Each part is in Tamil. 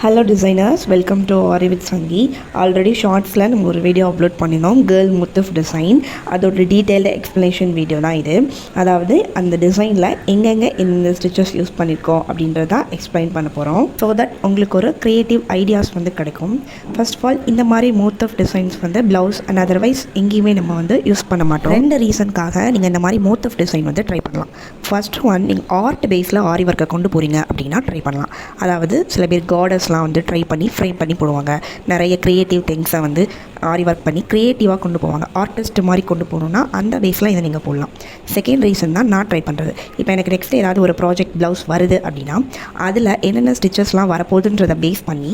Hello designers, welcome to aari with Sangi. Already ஷார்ட்ஸில் நம்ம ஒரு வீடியோ அப்லோட் பண்ணியிருந்தோம், கேர்ள் முத்துஃப் டிசைன். அதோட டீட்டெயில்டு எக்ஸ்ப்ளனேஷன் வீடியோ தான் இது. அதாவது அந்த டிசைனில் எங்கெங்கே இந்த ஸ்டிச்சஸ் யூஸ் பண்ணியிருக்கோம் அப்படின்றத எக்ஸ்பிளைன் பண்ண போகிறோம். ஸோ தட் உங்களுக்கு ஒரு க்ரியேட்டிவ் ஐடியாஸ் வந்து கிடைக்கும். ஃபர்ஸ்ட் ஆஃப் ஆல் இந்த மாதிரி முத்துஃப் டிசைன்ஸ் வந்து ப்ளவுஸ் அண்ட் அதர்வைஸ் எங்கேயுமே நம்ம வந்து யூஸ் பண்ண மாட்டோம். 2 ரீசனுக்காக நீங்கள் இந்த மாதிரி முத்துஃப் டிசைன் வந்து ட்ரை பண்ணலாம். ஃபர்ஸ்ட் ஒன், நீங்கள் ஆர்ட் பேஸில் ஆரி ஒர்க்கை கொண்டு போகிறீங்க அப்படின்னா ட்ரை பண்ணலாம். அதாவது சில பேர் கார்டர்ஸ்லாம் வந்து ட்ரை பண்ணி ஃப்ரேம் பண்ணி போடுவாங்க. நிறைய க்ரியேட்டிவ் திங்ஸை வந்து ஆரி ஒர்க் பண்ணி க்ரியேட்டிவாக கொண்டு போவாங்க. ஆர்டிஸ்ட் மாதிரி கொண்டு போகணுன்னா அந்த பேஸில் இதை நீங்கள் போடலாம். செகண்ட் ரீசன் தான் நான் ட்ரை பண்ணுறது. இப்போ எனக்கு நெக்ஸ்ட் ஏதாவது ஒரு ப்ராஜெக்ட் ப்ளவுஸ் வருது அப்படின்னா அதில் என்னென்ன ஸ்டிச்சஸ்லாம் வரப்போகுதுன்றதை பேஸ் பண்ணி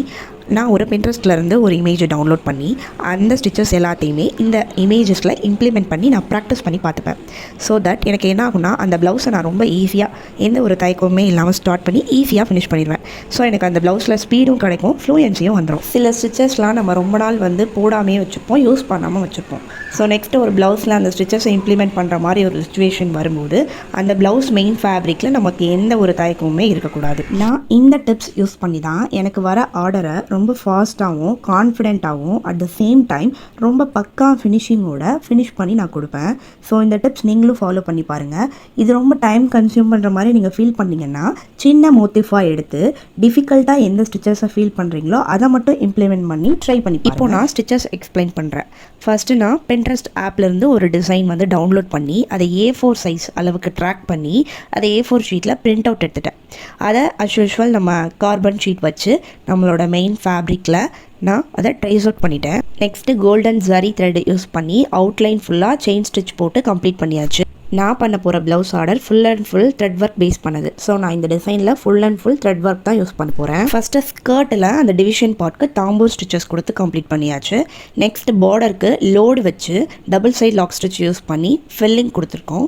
நான் ஒரு பின்ட்ரெஸ்ட்லேருந்து ஒரு இமேஜை டவுன்லோட் பண்ணி அந்த ஸ்டிச்சஸ் எல்லாத்தையுமே இந்த இமேஜஸில் இம்ப்ளிமெண்ட் பண்ணி நான் ப்ராக்டிஸ் பண்ணி பார்த்துப்பேன். ஸோ தட் எனக்கு என்ன ஆகுனா அந்த ப்ளவுஸை நான் ரொம்ப ஈஸியாக எந்த ஒரு தயக்கமே இல்லாமல் ஸ்டார்ட் பண்ணி ஈஸியாக ஃபினிஷ் பண்ணிடுவேன். ஸோ எனக்கு அந்த ப்ளவுஸில் ஸ்பீடும் கிடைக்கும், ஃப்ளூயன்சியும் வந்துடும். சில ஸ்டிச்சஸ்லாம் நம்ம ரொம்ப நாள் வந்து போடாமே வச்சுருப்போம், யூஸ் பண்ணாமல் வச்சுருப்போம். ஸோ நெக்ஸ்ட்டு ஒரு ப்ளவுஸில் அந்த ஸ்டிச்சஸை இம்ப்ளிமெண்ட் பண்ணுற மாதிரி ஒரு சுச்சுவேஷன் வரும்போது அந்த ப்ளவுஸ் மெயின் ஃபேப்ரிக்கில் நமக்கு எந்த ஒரு தயக்கமுமே இருக்கக்கூடாது. நான் இந்த டிப்ஸ் யூஸ் பண்ணி தான் எனக்கு வர ஆர்டரை ரொம்ப ஃபாஸ்ட்டாகவும் கான்ஃபிடென்ட்டாகவும் அட் த சேம் டைம் ரொம்ப பக்கா ஃபினிஷிங்கோட ஃபினிஷ் பண்ணி நான் கொடுப்பேன். ஸோ இந்த டிப்ஸ் நீங்களும் ஃபாலோ பண்ணி பாருங்கள். இது ரொம்ப டைம் கன்சியூம் பண்ணுற மாதிரி நீங்கள் ஃபீல் பண்ணிங்கன்னா சின்ன மோட்டிஃபாக எடுத்து டிஃபிகல்ட்டாக எந்த ஸ்டிச்சஸை ஃபீல் பண்ணுறீங்களோ அதை மட்டும் இம்ப்ளிமெண்ட் பண்ணி ட்ரை பண்ணி. இப்போ நான் ஸ்டிச்சஸ் எக்ஸ்பிளைன் பண்ணுறேன். ஃபஸ்ட்டு நான் பின்ட்ரெஸ்ட் ஆப்லேருந்து ஒரு டிசைன் வந்து டவுன்லோட் பண்ணி அதை A4 சைஸ் அளவுக்கு ட்ராக் பண்ணி அதை A4 ஷீட்டில் பிரிண்ட் அவுட் எடுத்துட்டேன். அதை அஸ் யூஷுவல் நம்ம கார்பன் ஷீட் வச்சு நம்மளோட மெயின் ஃபேப்ரிக்கில் நான் அதை ட்ரேஸ் அவுட் பண்ணிட்டேன். Next golden zari thread use பண்ணி அவுட்லைன் ஃபுல்லாக செயின் ஸ்டிச் போட்டு கம்ப்ளீட் பண்ணியாச்சு. நான் பண்ண போகிற blouse order full and full thread work base பண்ணது. ஸோ நான் இந்த டிசைனில் full and full thread work தான் யூஸ் பண்ண போகிறேன். ஃபஸ்ட்டு ஸ்கர்ட்டில் அந்த டிவிஷன் பார்ட்க்கு தாம்பூர் ஸ்டிச்சஸ் கொடுத்து கம்ப்ளீட் பண்ணியாச்சு. நெக்ஸ்ட் பார்டருக்கு லோடு வச்சு double side lock stitch use பண்ணி ஃபில்லிங் கொடுத்துருக்கோம்.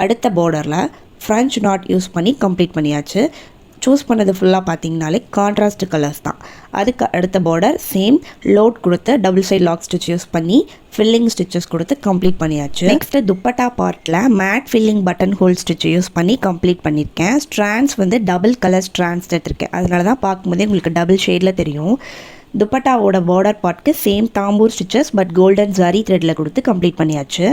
அடுத்த பார்டரில் ஃப்ரெஞ்ச் நாட் யூஸ் பண்ணி கம்ப்ளீட் பண்ணியாச்சு. சூஸ் பண்ணது ஃபுல்லாக பார்த்தீங்கனாலே கான்ட்ராஸ்ட் கலர்ஸ் தான். அதுக்கு அடுத்த பார்டர் சேம் லோட் கொடுத்து double side lock stitch use பண்ணி ஃபில்லிங் ஸ்டிச்சஸ் கொடுத்து கம்ப்ளீட் பண்ணியாச்சு. நெக்ஸ்ட்டு துப்பட்டா பார்ட்டில் mat filling button hole stitch use பண்ணி கம்ப்ளீட் பண்ணியிருக்கேன். ஸ்ட்ராண்ட்ஸ் வந்து டபுள் கலர் ஸ்ட்ராண்ட்ஸ் எடுத்திருக்கேன், அதனால தான் பார்க்கும்போதே உங்களுக்கு டபுள் ஷேடில் தெரியும். துப்பட்டாவோட பார்டர் பார்ட்க்கு same Dhampur stitches but golden zari த்ரெட்டில் கொடுத்து கம்ப்ளீட் பண்ணியாச்சு.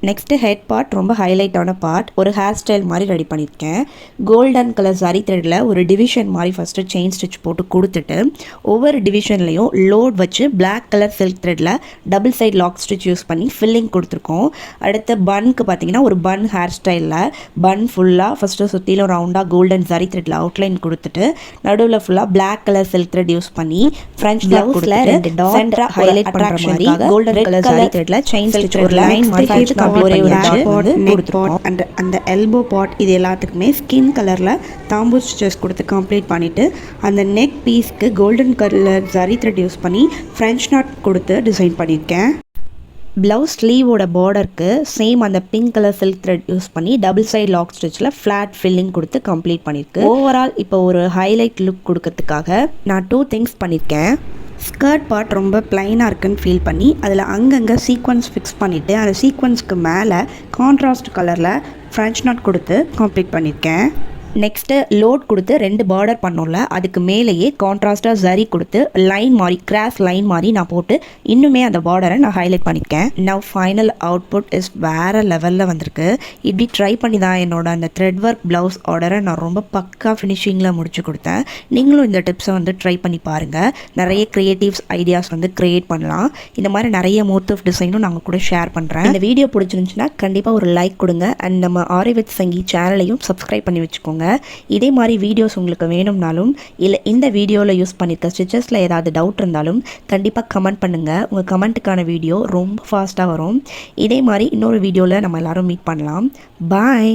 நெக்ஸ்ட்டு ஹெட் பார்ட் ரொம்ப ஹைலைட்டான பார்ட், ஒரு ஹேர் ஸ்டைல் மாதிரி ரெடி பண்ணியிருக்கேன். கோல்டன் கலர் ஜரி த்ரெட்டில் ஒரு டிவிஷன் மாதிரி ஃபஸ்ட்டு செயின் ஸ்டிச் போட்டு கொடுத்துட்டு ஒவ்வொரு டிவிஷன்லேயும் லோட் வச்சு பிளாக் கலர் சில்க் த்ரெட்டில் double side lock stitch use பண்ணி ஃபில்லிங் கொடுத்துருக்கோம். அடுத்து பன்க்கு பார்த்தீங்கன்னா ஒரு பன் ஹேர் ஸ்டைலில் பன் ஃபுல்லாக ஃபஸ்ட்டு சுற்றிலும் ரவுண்டாக கோல்டன் ஜரி த்ரெட்டில் அவுட்லைன் கொடுத்துட்டு நடுவில் ஃபுல்லாக black colour silk thread use பண்ணி ஃப்ரெஞ்ச் ப்ளவுஸில் 2 டாட் ஹைலைட் பண்ணுற மாதிரி கோல்டன் கலர் ஜரி த்ரெட்டில் செயின் ஸ்டிச் ஒரு லைன் மாதிரி அந்த எல்போ பார்ட் இது எல்லாத்துக்குமே ஸ்கின் கலரில் தாம்பூர் ஸ்டிச்சஸ் கொடுத்து கம்ப்ளீட் பண்ணிவிட்டு அந்த நெக் பீஸ்க்கு golden colour zari thread use பண்ணி ஃப்ரெஞ்ச் நாட் கொடுத்து டிசைன் பண்ணியிருக்கேன். ப்ளவுஸ் ஸ்லீவோட பார்டருக்கு சேம் அந்த pink colour silk thread use பண்ணி டபுள் சைட் லாக் ஸ்டிச்சில் ஃப்ளாட் ஃபில்லிங் கொடுத்து கம்ப்ளீட் பண்ணியிருக்கு. ஓவரால் இப்போ ஒரு ஹைலைட் லுக் கொடுக்கறதுக்காக நான் 2 திங்ஸ் பண்ணியிருக்கேன். ஸ்கர்ட் பார்ட் ரொம்ப பிளைனாக இருக்குன்னு ஃபீல் பண்ணி அதில் அங்கங்கே சீக்வன்ஸ் ஃபிக்ஸ் பண்ணிவிட்டு அந்த சீக்வன்ஸ்க்கு மேலே கான்ட்ராஸ்ட் கலரில் ஃப்ரெஞ்ச் நாட் கொடுத்து கம்ப்ளீட் பண்ணியிருக்கேன். நெக்ஸ்ட்டு லோட் கொடுத்து 2 பார்டர் பண்ணோம்ல, அதுக்கு மேலேயே கான்ட்ராஸ்டாக ஜரி கொடுத்து லைன் மாதிரி கிராஸ் லைன் மாதிரி நான் போட்டு இன்னுமே அந்த பார்டரை நான் ஹைலைட் பண்ணியிருக்கேன். நவ் ஃபைனல் அவுட்புட் இஸ் வேறு லெவலில் வந்திருக்கு. இப்படி ட்ரை பண்ணி தான் என்னோட அந்த த்ரெட் ஒர்க் ப்ளவுஸ் ஆர்டரை நான் ரொம்ப பக்கா ஃபினிஷிங்கில் முடிச்சு கொடுத்தேன். நீங்களும் இந்த டிப்ஸை வந்து ட்ரை பண்ணி பாருங்கள். நிறைய க்ரியேட்டிவ்ஸ் ஐடியாஸ் வந்து க்ரியேட் பண்ணலாம். இந்த மாதிரி நிறைய மோட்டிவ் டிசைனும் நாங்கள் கூட ஷேர் பண்ணுறேன். இந்த வீடியோ பிடிச்சிருந்துச்சுன்னா கண்டிப்பாக ஒரு லைக் கொடுங்க. அண்ட் நம்ம ஆரி வித் சங்கி சேனலையும் சப்ஸ்கிரைப் பண்ணி வச்சுக்கோங்க. இதே மாதிரி வீடியோஸ் உங்களுக்கு வேணும்னாலும் இல்லை இந்த வீடியோவில் யூஸ் பண்ணியிருக்க ஸ்டிச்சஸில் ஏதாவது டவுட் இருந்தாலும் கண்டிப்பாக கமெண்ட் பண்ணுங்கள். உங்கள் கமெண்ட்டுக்கான வீடியோ ரொம்ப ஃபாஸ்ட்டாக வரும். இதே மாதிரி இன்னொரு வீடியோவில் நம்ம எல்லோரும் மீட் பண்ணலாம். பாய்.